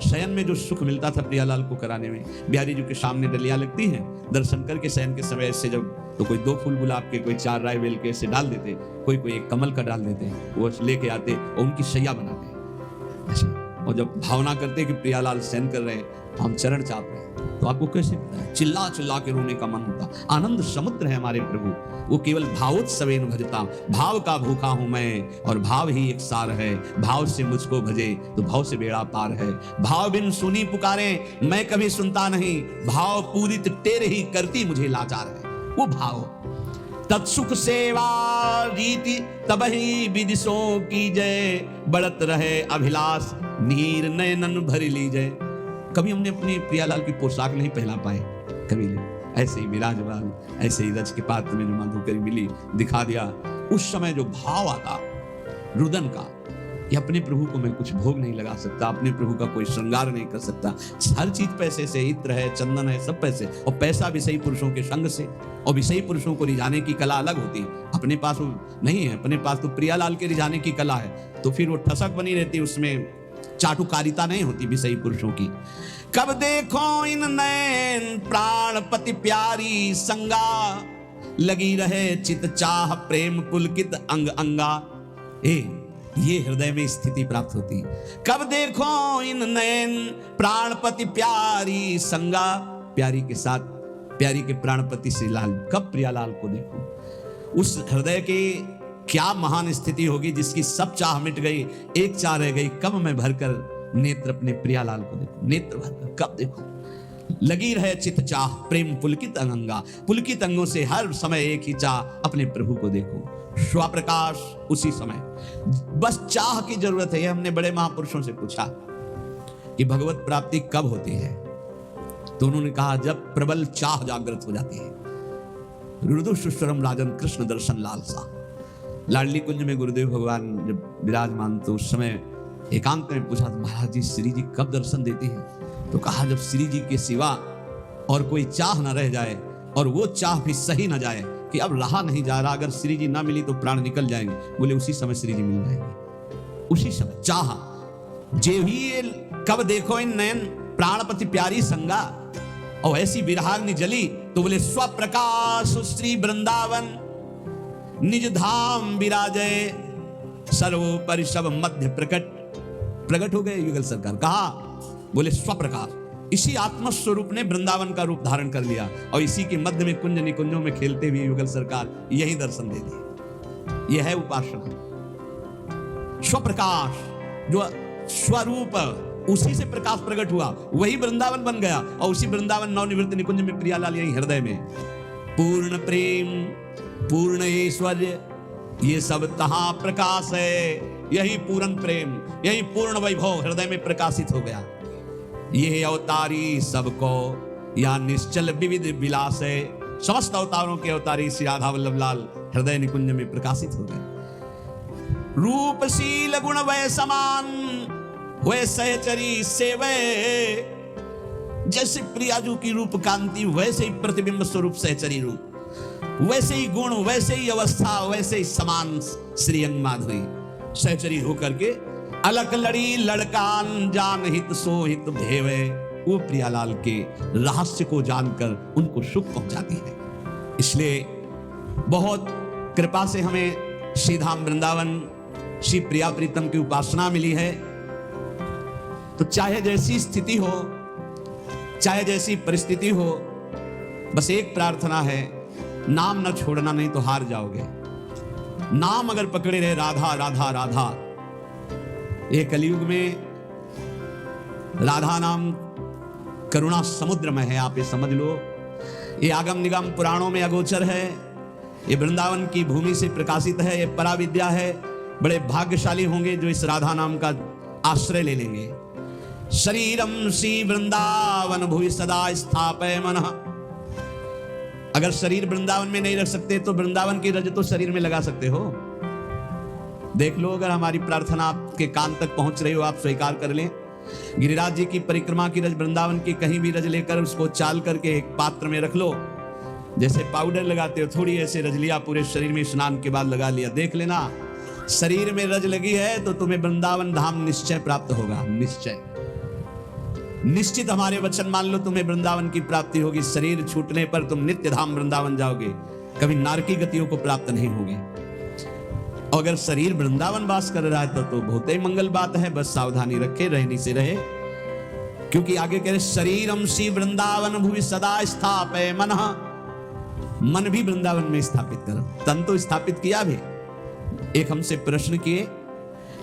शयन में जो सुख मिलता था प्रियालाल को कराने में, बिहारी जी के सामने डलियां लगती हैं, दर्शन करके शयन के समय से जब तो कोई 2 फूल गुलाब के, कोई 4 राय बेल के ऐसे डाल देते, कोई एक कमल का डाल देते, वो लेके आते और उनकी शैया बनाते। और जब भावना करते कि प्रियालाल शयन कर रहे हैं, हम चरण चाप रहे हैं, तो आपको कैसे पता है? चिल्ला चिल्ला के रोने का मन होता। आनंद समुद्र है हमारे प्रभु, वो केवल भावोत्सवेन भजता। भाव का भूखा हूं मैं और भाव ही एक सार है। भाव से मुझको भजे तो भाव से बेड़ा पार है। भाव बिन सुनी पुकारे मैं कभी सुनता नहीं, भाव पूरित तेरे ही करती मुझे लाचार है। वो भाव तत्सुख सेवा रीति तबहि विदिशों की जय, बढ़त रहे अभिलाष नीर नयनन भर लीजय। कभी हमने अपने प्रियालाल की पोशाक नहीं पहना पाए, कभी नहीं, ऐसे ही विराजमान, ऐसे ही रज के पात्र में जो माधुकरी मिली दिखा दिया। उस समय जो भाव आता रुदन का कि अपने प्रभु को मैं कुछ भोग नहीं लगा सकता, अपने प्रभु का कोई श्रृंगार नहीं कर सकता, हर चीज पैसे से, इत्र है, चंदन है, सब पैसे, और पैसा विषयी पुरुषों के संग से, और विषयी पुरुषों को रिझाने की कला अलग होती है, अपने पास वो नहीं है, अपने पास तो प्रियालाल के रिझाने की कला है, तो फिर वो ठसक बनी रहती, उसमें चाटुकारिता नहीं होती विषयी पुरुषों की। कब देखो इन नैन प्राणपति प्यारी संगा, लगी रहे चित चाह प्रेम पुलकित अंग अंगा। ये हृदय में स्थिति प्राप्त होती। कब देखो इन नयन प्राणपति प्यारी संगा, प्यारी के साथ प्यारी के प्राणपति श्री लाल, कब प्रियालाल को देखो। उस हृदय के क्या महान स्थिति होगी जिसकी सब चाह मिट गई, एक चाह रह गई, कब मैं भरकर नेत्र अपने प्रियालाल को देखूं, नेत्र भरकर कब देखूं। लगी रहे चित चाह प्रेम पुलकित अंगा, पुलकित अंगों से हर समय एक ही चाह, अपने प्रभु को देखो, स्वप्रकाश उसी समय। बस चाह की जरूरत है। हमने बड़े महापुरुषों से पूछा कि भगवत प्राप्ति कब होती है, तो उन्होंने कहा जब प्रबल चाह जागृत हो जाती है। रुदु सुश्वरम राजन कृष्ण दर्शन लालसा। लाडली कुंज में गुरुदेव भगवान जब विराजमान, तो उस समय एकांत में पूछा, महाराज जी श्री जी कब दर्शन देते हैं? तो कहा जब श्री जी के सिवा और कोई चाह न रह जाए, और वो चाह भी सही न जाए कि अब रहा नहीं जा रहा, अगर श्री जी ना मिली तो प्राण निकल जाएंगे, बोले उसी समय श्री जी मिल जाएंगे। उसी समय चाह जे ही कब देखो इन नयन प्राणपति प्यारी संगा, और ऐसी विरहाग्नि जली, तो बोले स्वप्रकाश श्री वृंदावन निज धाम विराजय, सर्वोपरि सब मध्य प्रकट हो गए युगल सरकार। कहा बोले स्वप्रकाश, इसी आत्मस्वरूप ने वृंदावन का रूप धारण कर लिया, और इसी के मध्य में कुंज निकुंजों में खेलते हुए युगल सरकार यही दर्शन दे दिए। यह है उपासना। स्वप्रकाश, जो स्वरूप, उसी से प्रकाश प्रकट हुआ, वही वृंदावन बन गया, और उसी वृंदावन नवनिवृत्त निकुंज में प्रियालाल यही हृदय में। पूर्ण प्रेम पूर्ण ऐश्वर्य ये सब तहां प्रकाश है, यही पूर्ण प्रेम, यही पूर्ण वैभव हृदय में प्रकाशित हो गया। ये अवतारी सबको या निश्चल विविध विलास है, समस्त अवतारों के अवतारी श्री राधा वल्लभ लाल हृदय निकुंज में प्रकाशित हो गए। रूपशील गुण वै समान वै सहचरी सेवे, जैसे प्रियाजू की रूप कांति वैसे ही प्रतिबिंब स्वरूप सहचरी रूप, वैसे ही गुण, वैसे ही अवस्था, वैसे ही समान श्री अंग माधुरी सहचरी होकर के अलग लड़ी लड़कान जान हित सो हित भेवे, वो प्रियालाल के रहस्य को जानकर उनको सुख पहुंचाती है। इसलिए बहुत कृपा से हमें श्रीधाम वृंदावन श्री प्रिया प्रीतम की उपासना मिली है। तो चाहे जैसी स्थिति हो, चाहे जैसी परिस्थिति हो, बस एक प्रार्थना है, नाम न छोड़ना, नहीं तो हार जाओगे। नाम अगर पकड़े रहे राधा राधा राधा, ये कलयुग में राधा नाम करुणा समुद्र में है, आप ये समझ लो। ये आगम निगम पुराणों में अगोचर है, ये वृंदावन की भूमि से प्रकाशित है, ये पराविद्या है। बड़े भाग्यशाली होंगे जो इस राधा नाम का आश्रय ले लेंगे। शरीरम श्री वृंदावन भुवि सदा स्थापय मनः। अगर शरीर वृंदावन में नहीं रख सकते तो वृंदावन की रज तो शरीर में लगा सकते हो। देख लो, अगर हमारी प्रार्थना आपके कान तक पहुंच रही हो, आप स्वीकार कर लें। गिरिराज जी की परिक्रमा की रज, वृंदावन की कहीं भी रज लेकर उसको चाल करके एक पात्र में रख लो, जैसे पाउडर लगाते हो, थोड़ी ऐसे रज लिया, पूरे शरीर में स्नान के बाद लगा लिया। देख लेना, शरीर में रज लगी है तो तुम्हें वृंदावन धाम निश्चय प्राप्त होगा। निश्चय, निश्चित हमारे वचन मान लो, तुम्हें वृंदावन की प्राप्ति होगी। शरीर छूटने पर तुम नित्य धाम वृंदावन जाओगे, कभी नारकी गतियों को प्राप्त नहीं होगे। अगर शरीर वृंदावन वास कर रहा है तो बहुत ही मंगल बात है। बस सावधानी रखे, रहनी से रहे, क्योंकि आगे कह रहे शरीरम श्री वृंदावन भुवि सदा स्थापय मनः। मन भी वृंदावन में स्थापित करो, तन तो स्थापित किया भी। एक हमसे प्रश्न किए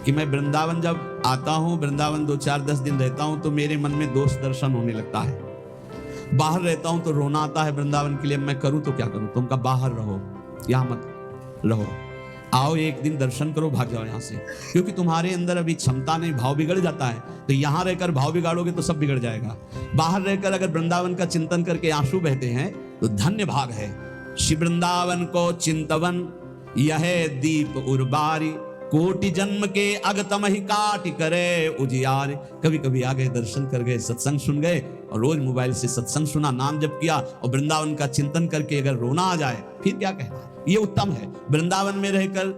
कि मैं वृंदावन जब आता हूं, वृंदावन 2-4-10 दिन रहता हूं, तो मेरे मन में दोष दर्शन होने लगता है। बाहर रहता हूं तो रोना आता है वृंदावन के लिए, मैं करूं तो क्या करूं? तुम का बाहर रहो, यहां मत रहो, आओ एक दिन दर्शन करो, भाग जाओ यहां से, क्योंकि तुम्हारे अंदर अभी क्षमता नहीं, भाव बिगड़ जाता है। तो यहां रहकर भाव बिगाड़ोगे तो सब बिगड़ जाएगा। बाहर रहकर अगर वृंदावन का चिंतन करके आंसू बहते हैं तो धन्य भाग है। श्री वृंदावन को चिंतवन यह दीप उर्बारी, कोटि जन्म के अगतम ही काट करे उजियार। कभी कभी आ गए, दर्शन कर गए, सत्संग सुन गए, और रोज मोबाइल से सत्संग सुना, नाम जप किया, और वृंदावन का चिंतन करके अगर रोना आ जाए फिर क्या कहना, ये उत्तम है। वृंदावन में रहकर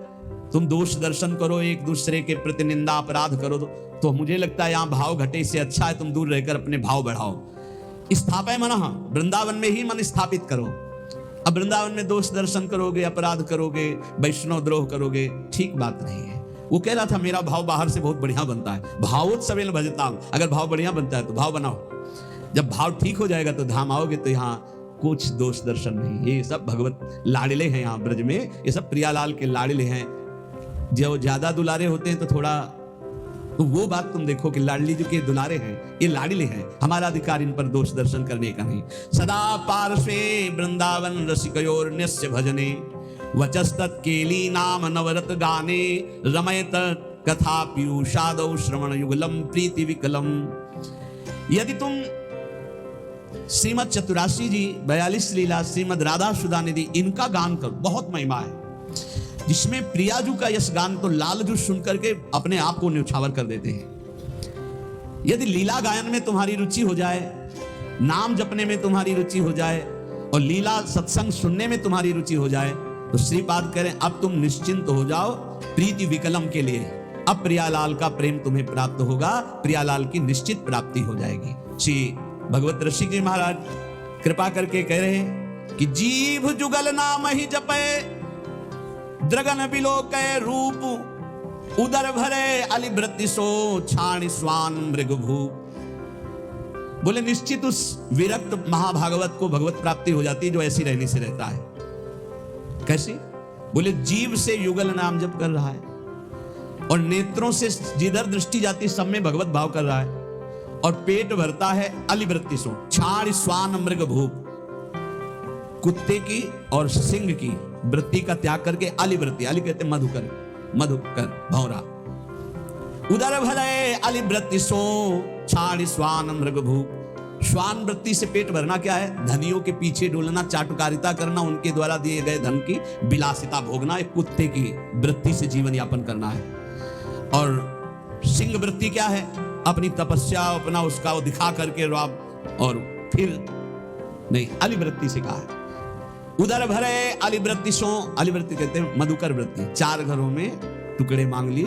तुम दोष दर्शन करो, एक दूसरे के प्रति निंदा अपराध करो, तो मुझे लगता है यहाँ भाव घटे से अच्छा है तुम दूर रहकर अपने भाव बढ़ाओ। स्थापय मनः, वृंदावन में ही मन स्थापित करो। अब वृंदावन में दोष दर्शन करोगे, अपराध करोगे, वैष्णव द्रोह करोगे, ठीक बात नहीं है। वो कह रहा था मेरा भाव बाहर से बहुत बढ़िया बनता है, भावोत्सवेन भजताम। अगर भाव बढ़िया बनता है तो भाव बनाओ, जब भाव ठीक हो जाएगा तो धाम आओगे तो यहाँ कुछ दोष दर्शन नहीं। ये सब भगवत लाडले हैं यहाँ ब्रज में, ये सब प्रियालाल के लाडले हैं। जो ज्यादा दुलारे होते हैं तो थोड़ा, तो वो बात तुम देखो कि लाडली जी के दुलारे हैं, ये लाडले हैं, हमारा अधिकार इन पर दोष दर्शन करने का नहीं। सदा पार्श्वे वृंदावन रसिकयोर्न्यस्य भजने, वचस्तत् केली नाम नवरत गाने, रमयत कथा पीयूषादौ श्रवण युगलम प्रीति विकलम। यदि तुम श्रीमद चतुरासी जी 42 लीला, श्रीमद राधा सुधा निधि, इनका गान करो, बहुत महिमा है जिसमें प्रियाजू का यश गान तो लालजू सुन करके अपने आप को न्यौछावर कर देते हैं। यदि लीला गायन में तुम्हारी रुचि हो जाए, नाम जपने में तुम्हारी रुचि हो जाए, और लीला सत्संग सुनने में तुम्हारी रुचि हो जाए, तो श्रीपाद करें अब तुम निश्चिंत हो जाओ प्रीति विकलम के लिए। अब प्रियालाल का प्रेम तुम्हें प्राप्त होगा, प्रियालाल की निश्चित प्राप्ति हो जाएगी। श्री भगवत ऋषि जी महाराज कृपा करके कह रहे हैं कि जीभ जुगल नाम ही जपे, द्रगन बिलोके रूप, उदर भरे अलिभृति सो, छाण स्वान मृग भूप। बोले निश्चित उस विरक्त महाभागवत को भगवत प्राप्ति हो जाती है जो ऐसी रहने से रहता है। कैसे? बोले जीव से युगल नाम जप कर रहा है, और नेत्रों से जिधर दृष्टि जाती सब में भगवत भाव कर रहा है, और पेट भरता है अलिवृत्ति सो, छाण स्वान मृग भूप, कुत्ते की और सिंह की वृत्ति का त्याग करके अलिवृत्ति, अली कहते मधुकर, मधुकर भौरा, उदर भले अलिवृत्ति सो, छाण स्वान मृग भूप। श्वान वृत्ति से पेट भरना क्या है? धनियों के पीछे डोलना, चाटुकारिता करना, उनके द्वारा दिए गए धन की विलासिता भोगना, एक कुत्ते की वृत्ति से जीवन यापन करना है। और सिंह वृत्ति क्या है? अपनी तपस्या, अपना उसका वो दिखा करके और फिर नहीं, अलिवृत्ति से कहा है। उदर भरे अलिवृत्ति सो, अलिवृत्ति कहते हैं मधुकर वृत्ति, 4 घरों में टुकड़े मांग लिए।